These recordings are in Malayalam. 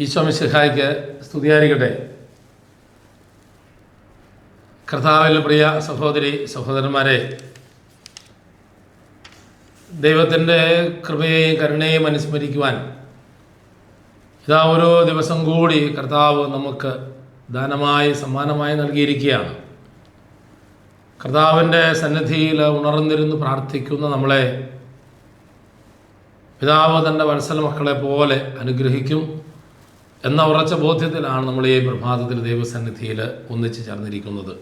ഈശോ മിശിഹായ്ക്ക് സ്തുതിയായിരിക്കട്ടെ. കർത്താവിൽ പ്രിയ സഹോദരി സഹോദരന്മാരെ, ദൈവത്തിൻ്റെ കൃപയെയും കരുണയെയും അനുസ്മരിക്കുവാൻ ഇതാ ഓരോ ദിവസം കൂടി കർത്താവ് നമുക്ക് ദാനമായി സമ്മാനമായി നൽകിയിരിക്കുകയാണ്. കർത്താവിൻ്റെ സന്നിധിയിൽ ഉണർന്നിരുന്ന് പ്രാർത്ഥിക്കുന്ന നമ്മളെ പിതാവ് തൻ്റെ വത്സല മക്കളെ പോലെ അനുഗ്രഹിക്കും എന്ന ഉറച്ച ബോധ്യത്തിലാണ് നമ്മൾ ഈ പ്രഭാതത്തിൽ ദൈവസന്നിധിയിൽ ഒന്നിച്ച് ചേർന്നിരിക്കുന്നത്.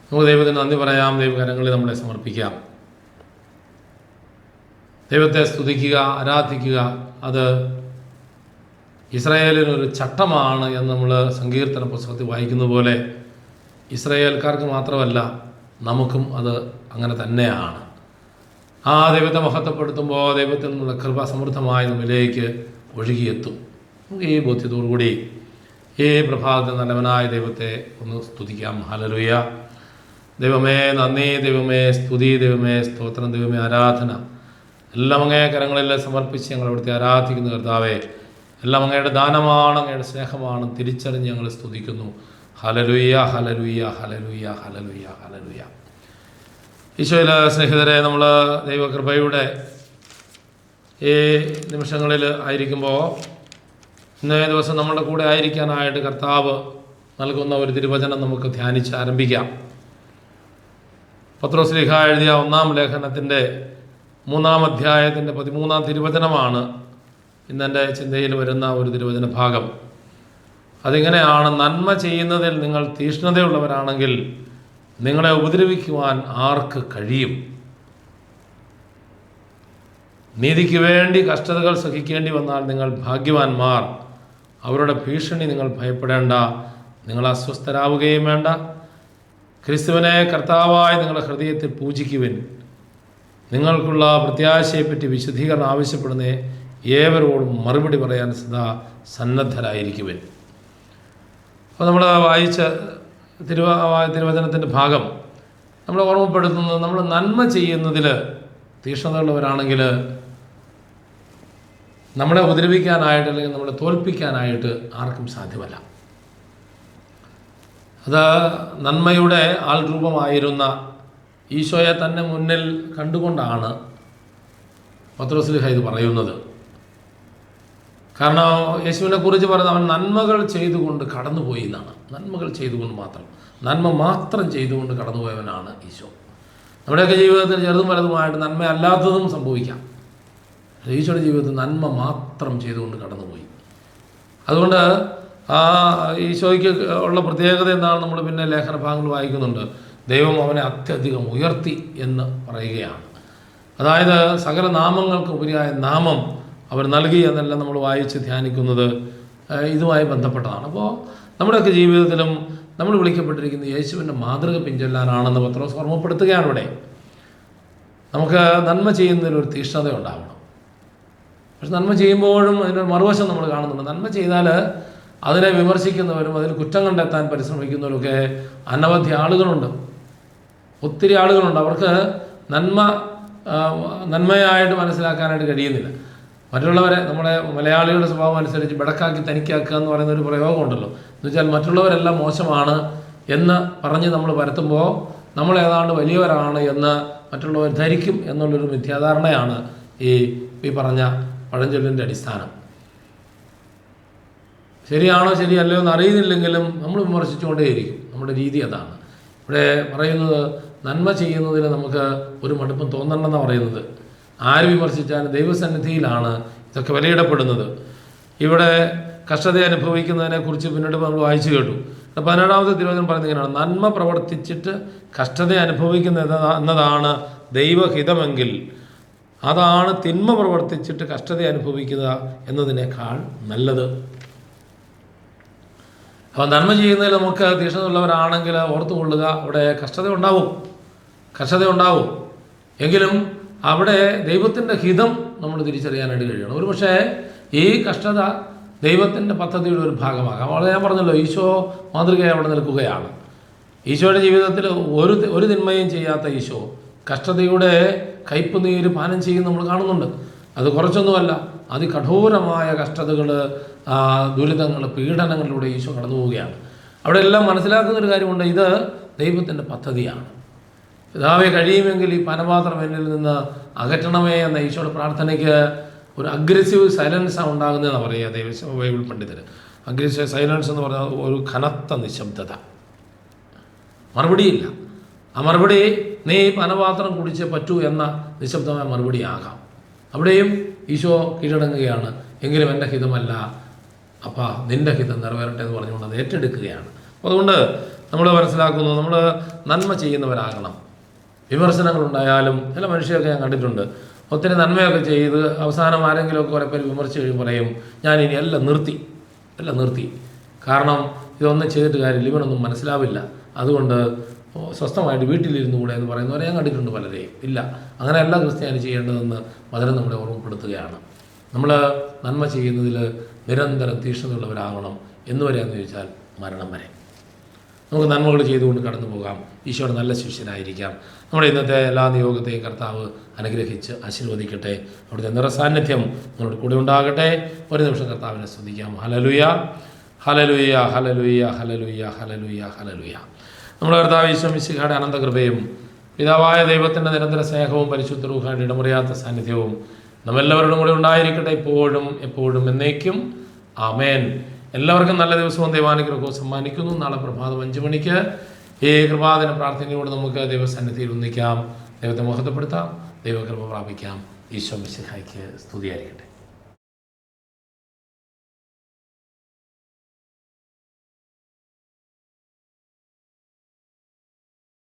നമുക്ക് ദൈവത്തിന് നന്ദി പറയാം, ദൈവകരങ്ങളിൽ നമ്മളെ സമർപ്പിക്കാം. ദൈവത്തെ സ്തുതിക്കുക, ആരാധിക്കുക, അത് ഇസ്രായേലിനൊരു ചട്ടമാണ് എന്ന് നമ്മൾ സങ്കീർത്തന പുസ്തകത്തിൽ വായിക്കുന്ന പോലെ ഇസ്രായേൽക്കാർക്ക് മാത്രമല്ല നമുക്കും അത് അങ്ങനെ തന്നെയാണ്. ആ ദൈവത്തെ മഹത്വപ്പെടുത്തുമ്പോൾ ദൈവത്തിൽ നിന്നുള്ള കൃപ സമൃദ്ധമായി നമ്മിലേക്ക് ഒഴുകിയെത്തും. നമുക്ക് ഈ ബോധ്യത്തോടുകൂടി ഈ പ്രഭാതത്തിൽ നല്ലവനായ ദൈവത്തെ ഒന്ന് സ്തുതിക്കാം. ഹല്ലേലൂയ. ദൈവമേ നന്ദി, ദൈവമേ സ്തുതി, ദൈവമേ സ്തോത്രം, ദൈവമേ ആരാധന എല്ലാം അങ്ങേ കരങ്ങളിൽ സമർപ്പിച്ച് ഞങ്ങൾ അവിടുത്തെ ആരാധിക്കുന്ന കർത്താവേ, എല്ലാം അങ്ങയുടെ ദാനമാണ്, അങ്ങയുടെ സ്നേഹമാണ് തിരിച്ചറിഞ്ഞ് ഞങ്ങൾ സ്തുതിക്കുന്നു. Hallelujah, hallelujah, hallelujah, hallelujah, hallelujah. ഈശോയിൽ സ്നേഹിതരെ, നമ്മൾ ദൈവകൃപയുടെ ഈ നിമിഷങ്ങളിൽ ആയിരിക്കുമ്പോൾ ഇന്നേ ദിവസം നമ്മളുടെ കൂടെ ആയിരിക്കാനായിട്ട് കർത്താവ് നൽകുന്ന ഒരു തിരുവചനം നമുക്ക് ധ്യാനിച്ച് ആരംഭിക്കാം. പത്രോസ് എഴുതിയ 1-ാം ലേഖനത്തിൻ്റെ 3-ാം അധ്യായത്തിൻ്റെ 13-ാം തിരുവചനമാണ് ഇന്നെൻ്റെ ചിന്തയിൽ വരുന്ന ഒരു തിരുവചന ഭാഗം. അതിങ്ങനെയാണ്: നന്മ ചെയ്യുന്നതിൽ നിങ്ങൾ തീഷ്ണതയുള്ളവരാണെങ്കിൽ നിങ്ങളെ ഉപദ്രവിക്കുവാൻ ആർക്ക് കഴിയും? നീതിക്ക് വേണ്ടി കഷ്ടതകൾ സഹിക്കേണ്ടി വന്നാൽ നിങ്ങൾ ഭാഗ്യവാന്മാർ. അവരുടെ ഭീഷണി നിങ്ങൾ ഭയപ്പെടേണ്ട, നിങ്ങൾ അസ്വസ്ഥരാവുകയും വേണ്ട. ക്രിസ്തുവിനെ കർത്താവായി നിങ്ങളുടെ ഹൃദയത്തിൽ പൂജിക്കുവിൻ. നിങ്ങൾക്കുള്ള പ്രത്യാശയെപ്പറ്റി വിശദീകരണം ആവശ്യപ്പെടുന്ന ഏവരോടും മറുപടി പറയാൻ സദാ സന്നദ്ധരായിരിക്കുവിൻ. അപ്പോൾ നമ്മൾ വായിച്ച തിരുവചനത്തിൻ്റെ ഭാഗം നമ്മളെ ഓർമ്മപ്പെടുത്തുന്നത്, നമ്മൾ നന്മ ചെയ്യുന്നതിൽ തീഷ്ണതയുള്ളവരാണെങ്കിൽ നമ്മളെ ഉപദ്രവിക്കാനായിട്ട് അല്ലെങ്കിൽ നമ്മളെ തോൽപ്പിക്കാനായിട്ട് ആർക്കും സാധ്യമല്ല. അത് നന്മയുടെ ആൾ രൂപമായിരുന്ന ഈശോയെ തന്നെ മുന്നിൽ കണ്ടുകൊണ്ടാണ് പത്രോസ് ഇത് പറയുന്നത്. കാരണം യേശുവിനെ കുറിച്ച് പറയുന്നത് അവൻ നന്മകൾ ചെയ്തുകൊണ്ട് കടന്നുപോയി എന്നാണ്. നന്മകൾ ചെയ്തുകൊണ്ട് മാത്രം, നന്മ മാത്രം ചെയ്തുകൊണ്ട് കടന്നുപോയവനാണ് ഈശോ. നമ്മുടെയൊക്കെ ജീവിതത്തിൽ ചെറുതും വലുതുമായിട്ട് നന്മ അല്ലാത്തതും സംഭവിക്കാം. ഈശോയുടെ ജീവിതത്തിൽ നന്മ മാത്രം ചെയ്തുകൊണ്ട് കടന്നുപോയി. അതുകൊണ്ട് ആ ഈശോയ്ക്ക് ഉള്ള പ്രത്യേകത എന്താണ് നമ്മൾ പിന്നെ ലേഖന ഭാഗങ്ങൾ വായിക്കുന്നുണ്ട്. ദൈവം അവനെ അത്യധികം ഉയർത്തി എന്ന് പറയുകയാണ്. അതായത് സകല നാമങ്ങൾക്ക് ഉപരിയായ നാമം അവർ നൽകി എന്നെല്ലാം നമ്മൾ വായിച്ച് ധ്യാനിക്കുന്നത് ഇതുമായി ബന്ധപ്പെട്ടതാണ്. അപ്പോൾ നമ്മുടെയൊക്കെ ജീവിതത്തിലും നമ്മൾ വിളിക്കപ്പെട്ടിരിക്കുന്ന യേശുവിൻ്റെ മാതൃക പിൻചൊല്ലാനാണെന്ന് പത്രോസ് ഓർമ്മപ്പെടുത്തുകയാണ്. ഇവിടെ നമുക്ക് നന്മ ചെയ്യുന്നതിലൊരു തീഷ്ണത ഉണ്ടാവണം. പക്ഷെ നന്മ ചെയ്യുമ്പോഴും അതിനൊരു മറുവശം നമ്മൾ കാണുന്നുണ്ട്. നന്മ ചെയ്താൽ അതിനെ വിമർശിക്കുന്നവരും അതിൽ കുറ്റം കണ്ടെത്താൻ പരിശ്രമിക്കുന്നവരൊക്കെ അനവധി ആളുകളുണ്ട്, ഒത്തിരി ആളുകളുണ്ട്. അവർക്ക് നന്മയായിട്ട് മനസ്സിലാക്കാനായിട്ട് കഴിയുന്നില്ല. മറ്റുള്ളവരെ, നമ്മുടെ മലയാളികളുടെ സ്വഭാവം അനുസരിച്ച് ബെടക്കാക്കി തനിക്കാക്കുക എന്ന് പറയുന്ന ഒരു പ്രയോഗമുണ്ടല്ലോ. എന്ന് വെച്ചാൽ മറ്റുള്ളവരെല്ലാം മോശമാണ് എന്ന് പറഞ്ഞ് നമ്മൾ പരത്തുമ്പോൾ നമ്മൾ ഏതാണ്ട് വലിയവരാണ് എന്ന് മറ്റുള്ളവർ ധരിക്കും എന്നുള്ളൊരു മിഥ്യാധാരണയാണ് ഈ പറഞ്ഞ പഴഞ്ചൊല്ലിൻ്റെ അടിസ്ഥാനം. ശരിയാണോ ശരിയല്ലയോ എന്ന് അറിയുന്നില്ലെങ്കിലും നമ്മൾ വിമർശിച്ചുകൊണ്ടേയിരിക്കും. നമ്മുടെ രീതി അതാണ്. ഇവിടെ പറയുന്നത് നന്മ ചെയ്യുന്നതിൽ നമുക്ക് ഒരു മടുപ്പും തോന്നണമെന്നാണ് പറയുന്നത്. ആര് വിമർശിച്ചാലും ദൈവസന്നിധിയിലാണ് ഇതൊക്കെ വിലയിടപ്പെടുന്നത്. ഇവിടെ കഷ്ടത അനുഭവിക്കുന്നതിനെക്കുറിച്ച് പിന്നീട് നമ്മൾ വായിച്ചു കേട്ടു. 17-ാമത്തെ തിരുവചനം പറയുന്നത് ഇങ്ങനെയാണ്: നന്മ പ്രവർത്തിച്ചിട്ട് കഷ്ടത അനുഭവിക്കുന്നത് എന്നതാണ് ദൈവഹിതമെങ്കിൽ അതാണ് തിന്മ പ്രവർത്തിച്ചിട്ട് കഷ്ടത അനുഭവിക്കുക എന്നതിനേക്കാൾ നല്ലത്. അപ്പോൾ നന്മ ചെയ്യുന്നതിൽ നമുക്ക് തീഷ്ണതയുള്ളവരാണെങ്കിൽ ഓർത്തുകൊള്ളുക, അവിടെ കഷ്ടത ഉണ്ടാവും. എങ്കിലും അവിടെ ദൈവത്തിൻ്റെ ഹിതം നമ്മൾ തിരിച്ചറിയാനായിട്ട് കഴിയണം. ഒരു പക്ഷേ ഈ കഷ്ടത ദൈവത്തിൻ്റെ പദ്ധതിയുടെ ഒരു ഭാഗമാകാം. അവിടെ ഞാൻ പറഞ്ഞല്ലോ, ഈശോ മാതൃകയെ അവിടെ നിൽക്കുകയാണ്. ഈശോയുടെ ജീവിതത്തിൽ ഒരു തിന്മയും ചെയ്യാത്ത ഈശോ കഷ്ടതയുടെ കയ്പ് നീര് പാനം ചെയ്യുന്ന നമ്മൾ കാണുന്നുണ്ട്. അത് കുറച്ചൊന്നുമല്ല, അതികഠോരമായ കഷ്ടതകൾ, ദുരിതങ്ങൾ, പീഡനങ്ങളിലൂടെ ഈശോ കടന്നു പോവുകയാണ്. അവിടെ എല്ലാം മനസ്സിലാക്കുന്നൊരു കാര്യമുണ്ട്, ഇത് ദൈവത്തിൻ്റെ പദ്ധതിയാണ്. പിതാവെ, കഴിയുമെങ്കിൽ ഈ പാനപാത്രം എന്നിൽ നിന്ന് അകറ്റണമേ എന്ന ഈശോയുടെ പ്രാർത്ഥനയ്ക്ക് ഒരു അഗ്രസീവ് സൈലൻസാണ് ഉണ്ടാകുന്നതെന്ന് പറയുക ബൈബിൾ പണ്ഡിതർ. അഗ്രസീവ് സൈലൻസ് എന്ന് പറഞ്ഞാൽ ഒരു കനത്ത നിശബ്ദത, മറുപടിയില്ല. ആ മറുപടി നീ പാനപാത്രം കുടിച്ചേ പറ്റൂ എന്ന നിശബ്ദമായ മറുപടിയാകാം. അവിടെയും ഈശോ കീഴടങ്ങുകയാണ്. എങ്കിലും എൻ്റെ ഹിതമല്ല അപ്പാ, നിൻ്റെ ഹിതം നിറവേറട്ടെ എന്ന് പറഞ്ഞുകൊണ്ട് അത് ഏറ്റെടുക്കുകയാണ്. അപ്പോൾ അതുകൊണ്ട് നമ്മൾ മനസ്സിലാക്കുന്നു, നമ്മൾ നന്മ ചെയ്യുന്നവരാകണം. വിമർശനങ്ങളുണ്ടായാലും ചില മനുഷ്യരൊക്കെ ഞാൻ കണ്ടിട്ടുണ്ട്, ഒത്തിരി നന്മയൊക്കെ ചെയ്ത് അവസാനം ആരെങ്കിലുമൊക്കെ കുറേ പേര് വിമർശിച്ച് കഴിയുമ്പോൾ പറയും, ഞാനിനി എല്ലാം നിർത്തി, കാരണം ഇതൊന്നും ചെയ്തിട്ട് കാര്യമില്ല, ഇവനൊന്നും മനസ്സിലാവില്ല, അതുകൊണ്ട് സ്വസ്ഥമായിട്ട് വീട്ടിലിരുന്നു കൂടെ എന്ന് പറയുന്നവരെ ഞാൻ കണ്ടിട്ടുണ്ട് പലരെയും. ഇല്ല, അങ്ങനെയല്ല ക്രിസ്ത്യാനി ചെയ്യേണ്ടതെന്ന് വചനം നമ്മളെ ഓർമ്മപ്പെടുത്തുകയാണ്. നമ്മൾ നന്മ ചെയ്യുന്നതിൽ നിരന്തരം തീക്ഷ്ണതയുള്ളവരാകണം. എന്നുവരെയാണെന്ന് ചോദിച്ചാൽ മരണം വരെ. നമുക്ക് നന്മകൾ ചെയ്തുകൊണ്ട് കടന്നു പോകാം, ഈശോയുടെ നല്ല ശിഷ്യനായിരിക്കാം. നമ്മുടെ ഇന്നത്തെ എല്ലാ നിയോഗത്തെയും കർത്താവ് അനുഗ്രഹിച്ച് ആശീർവദിക്കട്ടെ. അവിടുത്തെ നിറസാന്നിധ്യം നിങ്ങളുടെ കൂടെ ഉണ്ടാകട്ടെ. ഒരു നിമിഷം കർത്താവിനെ സ്തുതിക്കാം. Hallelujah, hallelujah, hallelujah, hallelujah, hallelujah, hallelujah. നമ്മുടെ കർത്താവ് ഈശോ മിശിഹായുടെ അനന്തകൃപയും പിതാവായ ദൈവത്തിൻ്റെ നിരന്തര സ്നേഹവും പരിശുദ്ധ റൂഹായുടെ ഇടമുറിയാത്ത സാന്നിധ്യവും നമ്മെല്ലാവരോടും കൂടെ ഉണ്ടായിരിക്കട്ടെ, ഇപ്പോഴും എപ്പോഴും എന്നേക്കും. ആമേൻ. എല്ലാവർക്കും നല്ല ദിവസവും ദൈവാനുഗ്രഹവും സമ്മാനിക്കുന്നു. നാളെ പ്രഭാതം 5 മണിക്ക് ഈ കൃപാദിന പ്രാർത്ഥനയോട് നമുക്ക് ദൈവസന്നിധിയിൽ ഒന്നിക്കാം, ദൈവത്തെ മഹത്വപ്പെടുത്താം, ദൈവകൃപ പ്രാപിക്കാം. ഈശോ മിശിഹായ്ക്ക് സ്തുതിയായിരിക്കട്ടെ.